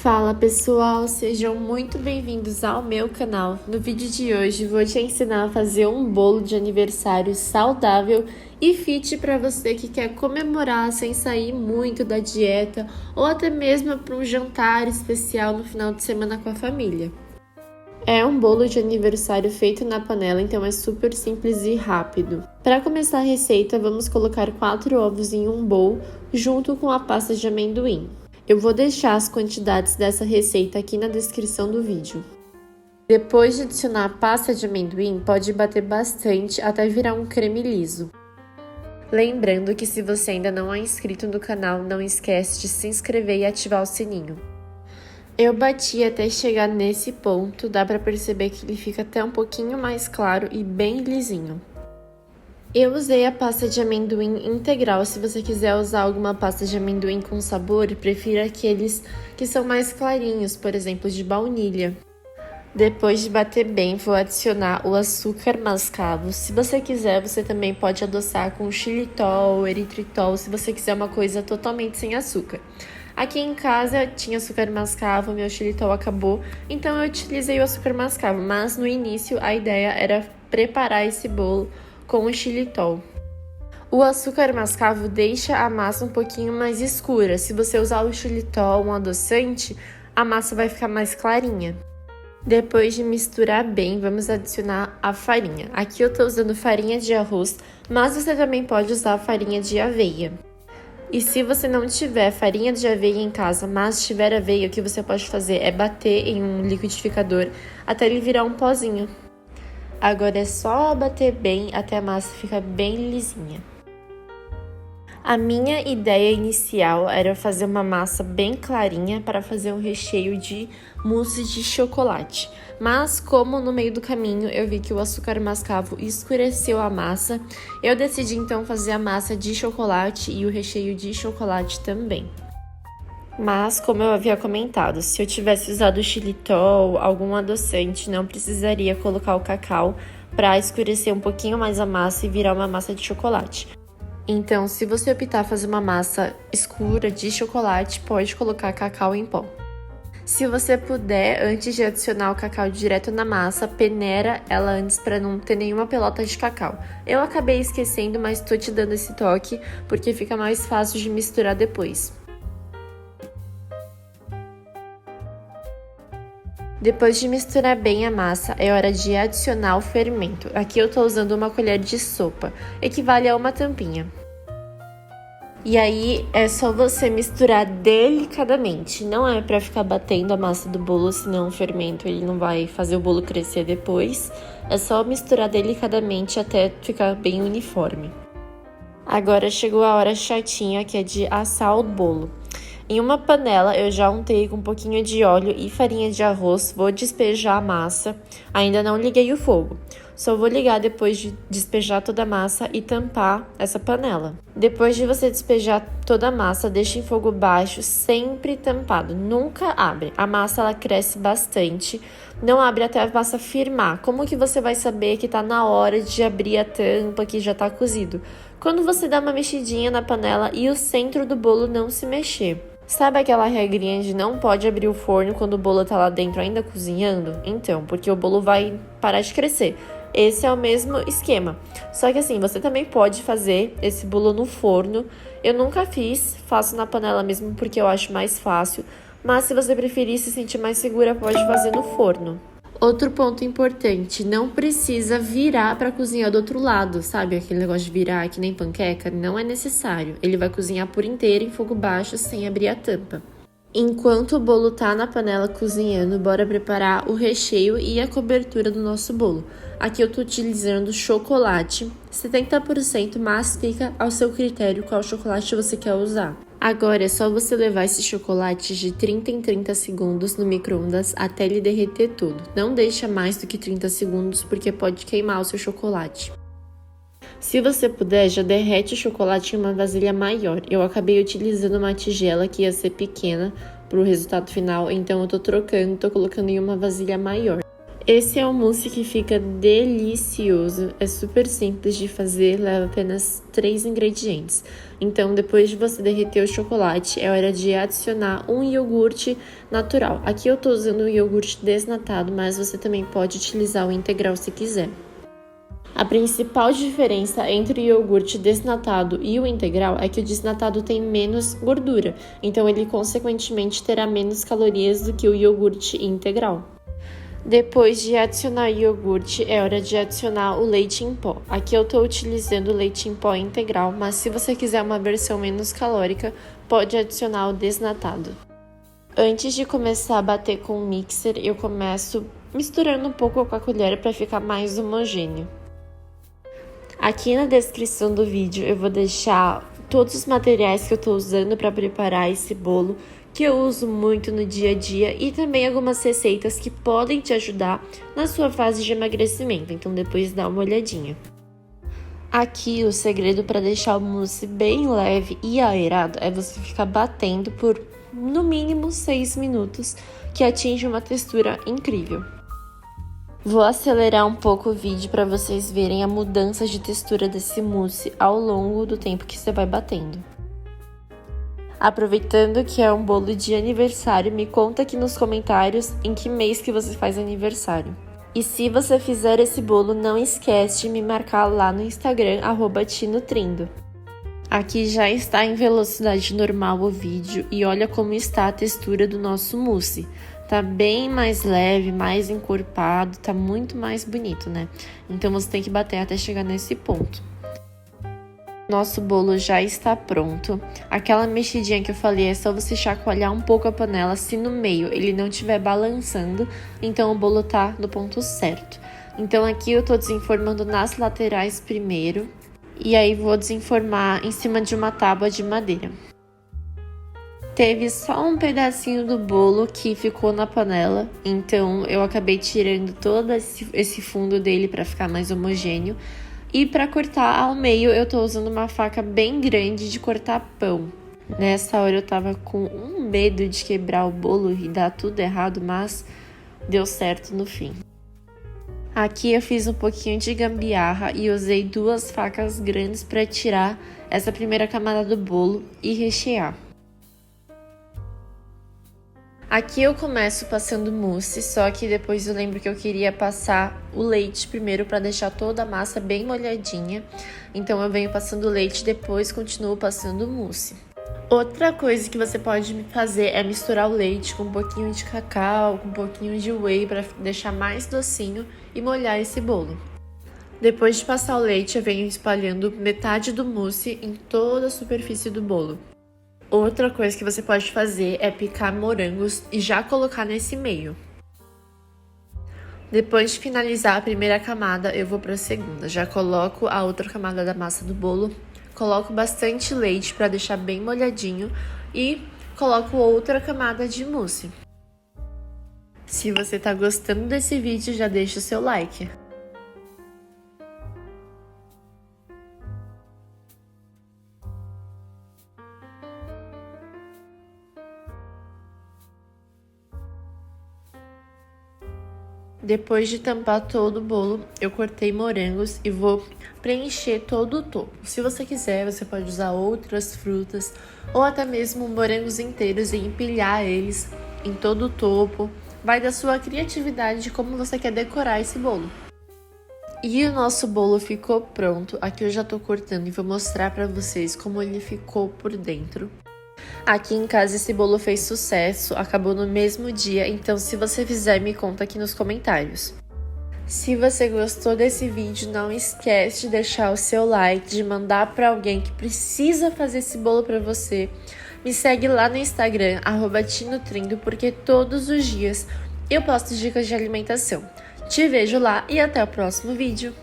Fala pessoal, sejam muito bem-vindos ao meu canal. No vídeo de hoje vou te ensinar a fazer um bolo de aniversário saudável e fit para você que quer comemorar sem sair muito da dieta ou até mesmo para um jantar especial no final de semana com a família. É um bolo de aniversário feito na panela, então é super simples e rápido. Para começar a receita, vamos colocar 4 ovos em um bowl junto com a pasta de amendoim. Eu vou deixar as quantidades dessa receita aqui na descrição do vídeo. Depois de adicionar a pasta de amendoim, pode bater bastante até virar um creme liso. Lembrando que se você ainda não é inscrito no canal, não esquece de se inscrever e ativar o sininho. Eu bati até chegar nesse ponto, dá para perceber que ele fica até um pouquinho mais claro e bem lisinho. Eu usei a pasta de amendoim integral. Se você quiser usar alguma pasta de amendoim com sabor, prefira aqueles que são mais clarinhos, por exemplo, de baunilha. Depois de bater bem, vou adicionar o açúcar mascavo. Se você quiser, você também pode adoçar com xilitol, eritritol, se você quiser uma coisa totalmente sem açúcar. Aqui em casa tinha açúcar mascavo, meu xilitol acabou, então eu utilizei o açúcar mascavo, mas no início a ideia era preparar esse bolo com o xilitol. O açúcar mascavo deixa a massa um pouquinho mais escura. Se você usar o xilitol, um adoçante, a massa vai ficar mais clarinha. Depois de misturar bem, vamos adicionar a farinha. Aqui eu estou usando farinha de arroz, mas você também pode usar farinha de aveia. E se você não tiver farinha de aveia em casa, mas tiver aveia, o que você pode fazer é bater em um liquidificador até ele virar um pozinho. Agora é só bater bem até a massa ficar bem lisinha. A minha ideia inicial era fazer uma massa bem clarinha para fazer um recheio de mousse de chocolate. Mas como no meio do caminho eu vi que o açúcar mascavo escureceu a massa, eu decidi então fazer a massa de chocolate e o recheio de chocolate também. Mas, como eu havia comentado, se eu tivesse usado xilitol, algum adoçante, não precisaria colocar o cacau para escurecer um pouquinho mais a massa e virar uma massa de chocolate. Então, se você optar fazer uma massa escura de chocolate, pode colocar cacau em pó. Se você puder, antes de adicionar o cacau direto na massa, peneira ela antes para não ter nenhuma pelota de cacau. Eu acabei esquecendo, mas estou te dando esse toque porque fica mais fácil de misturar depois. Depois de misturar bem a massa, é hora de adicionar o fermento. Aqui eu estou usando uma colher de sopa, equivale a uma tampinha. E aí é só você misturar delicadamente, não é para ficar batendo a massa do bolo, senão o fermento ele não vai fazer o bolo crescer depois. É só misturar delicadamente até ficar bem uniforme. Agora chegou a hora chatinha, que é de assar o bolo. Em uma panela, eu já untei com um pouquinho de óleo e farinha de arroz, vou despejar a massa, ainda não liguei o fogo. Só vou ligar depois de despejar toda a massa e tampar essa panela. Depois de você despejar toda a massa, deixe em fogo baixo, sempre tampado, nunca abre. A massa ela cresce bastante, não abre até a massa firmar. Como que você vai saber que tá na hora de abrir a tampa, que já tá cozido? Quando você dá uma mexidinha na panela e o centro do bolo não se mexer. Sabe aquela regrinha de não pode abrir o forno quando o bolo tá lá dentro ainda cozinhando? Então, porque o bolo vai parar de crescer. Esse é o mesmo esquema. Só que assim, você também pode fazer esse bolo no forno. Eu nunca fiz, faço na panela mesmo porque eu acho mais fácil. Mas se você preferir se sentir mais segura, pode fazer no forno. Outro ponto importante, não precisa virar para cozinhar do outro lado, sabe? Aquele negócio de virar que nem panqueca, não é necessário. Ele vai cozinhar por inteiro em fogo baixo sem abrir a tampa. Enquanto o bolo tá na panela cozinhando, bora preparar o recheio e a cobertura do nosso bolo. Aqui eu tô utilizando chocolate, 70%, mas fica ao seu critério qual chocolate você quer usar. Agora é só você levar esse chocolate de 30 em 30 segundos no micro-ondas até ele derreter tudo. Não deixa mais do que 30 segundos porque pode queimar o seu chocolate. Se você puder, já derrete o chocolate em uma vasilha maior. Eu acabei utilizando uma tigela que ia ser pequena para o resultado final, então eu tô trocando, tô colocando em uma vasilha maior. Esse é um mousse que fica delicioso, é super simples de fazer, leva apenas 3 ingredientes. Então, depois de você derreter o chocolate, é hora de adicionar um iogurte natural. Aqui eu tô usando o iogurte desnatado, mas você também pode utilizar o integral se quiser. A principal diferença entre o iogurte desnatado e o integral é que o desnatado tem menos gordura, então ele consequentemente terá menos calorias do que o iogurte integral. Depois de adicionar o iogurte, é hora de adicionar o leite em pó. Aqui eu estou utilizando o leite em pó integral, mas se você quiser uma versão menos calórica, pode adicionar o desnatado. Antes de começar a bater com o mixer, eu começo misturando um pouco com a colher para ficar mais homogêneo. Aqui na descrição do vídeo eu vou deixar todos os materiais que eu estou usando para preparar esse bolo, que eu uso muito no dia a dia, e também algumas receitas que podem te ajudar na sua fase de emagrecimento, então depois dá uma olhadinha. Aqui o segredo para deixar o mousse bem leve e aerado é você ficar batendo por no mínimo 6 minutos, que atinge uma textura incrível. Vou acelerar um pouco o vídeo para vocês verem a mudança de textura desse mousse ao longo do tempo que você vai batendo. Aproveitando que é um bolo de aniversário, me conta aqui nos comentários em que mês que você faz aniversário. E se você fizer esse bolo, não esquece de me marcar lá no Instagram, @tinotrindo. Aqui já está em velocidade normal o vídeo e olha como está a textura do nosso mousse. Tá bem mais leve, mais encorpado, tá muito mais bonito, né? Então você tem que bater até chegar nesse ponto. Nosso bolo já está pronto. Aquela mexidinha que eu falei é só você chacoalhar um pouco a panela, se no meio ele não estiver balançando, então o bolo tá no ponto certo. Então aqui eu tô desenformando nas laterais primeiro, e aí vou desenformar em cima de uma tábua de madeira. Teve só um pedacinho do bolo que ficou na panela, então eu acabei tirando todo esse fundo dele para ficar mais homogêneo. E para cortar ao meio, eu tô usando uma faca bem grande de cortar pão. Nessa hora eu tava com um medo de quebrar o bolo e dar tudo errado, mas deu certo no fim. Aqui eu fiz um pouquinho de gambiarra e usei 2 facas grandes para tirar essa primeira camada do bolo e rechear. Aqui eu começo passando mousse, só que depois eu lembro que eu queria passar o leite primeiro para deixar toda a massa bem molhadinha. Então eu venho passando leite e depois continuo passando mousse. Outra coisa que você pode fazer é misturar o leite com um pouquinho de cacau, com um pouquinho de whey para deixar mais docinho e molhar esse bolo. Depois de passar o leite, eu venho espalhando metade do mousse em toda a superfície do bolo. Outra coisa que você pode fazer é picar morangos e já colocar nesse meio. Depois de finalizar a primeira camada, eu vou para a segunda. Já coloco a outra camada da massa do bolo, coloco bastante leite para deixar bem molhadinho e coloco outra camada de mousse. Se você tá gostando desse vídeo, já deixa o seu like. Depois de tampar todo o bolo, eu cortei morangos e vou preencher todo o topo. Se você quiser, você pode usar outras frutas ou até mesmo morangos inteiros e empilhar eles em todo o topo. Vai da sua criatividade de como você quer decorar esse bolo. E o nosso bolo ficou pronto. Aqui eu já tô cortando e vou mostrar pra vocês como ele ficou por dentro. Aqui em casa esse bolo fez sucesso, acabou no mesmo dia, então se você fizer, me conta aqui nos comentários. Se você gostou desse vídeo, não esquece de deixar o seu like, de mandar para alguém que precisa fazer esse bolo para você. Me segue lá no Instagram, @tinotrindo, porque todos os dias eu posto dicas de alimentação. Te vejo lá e até o próximo vídeo.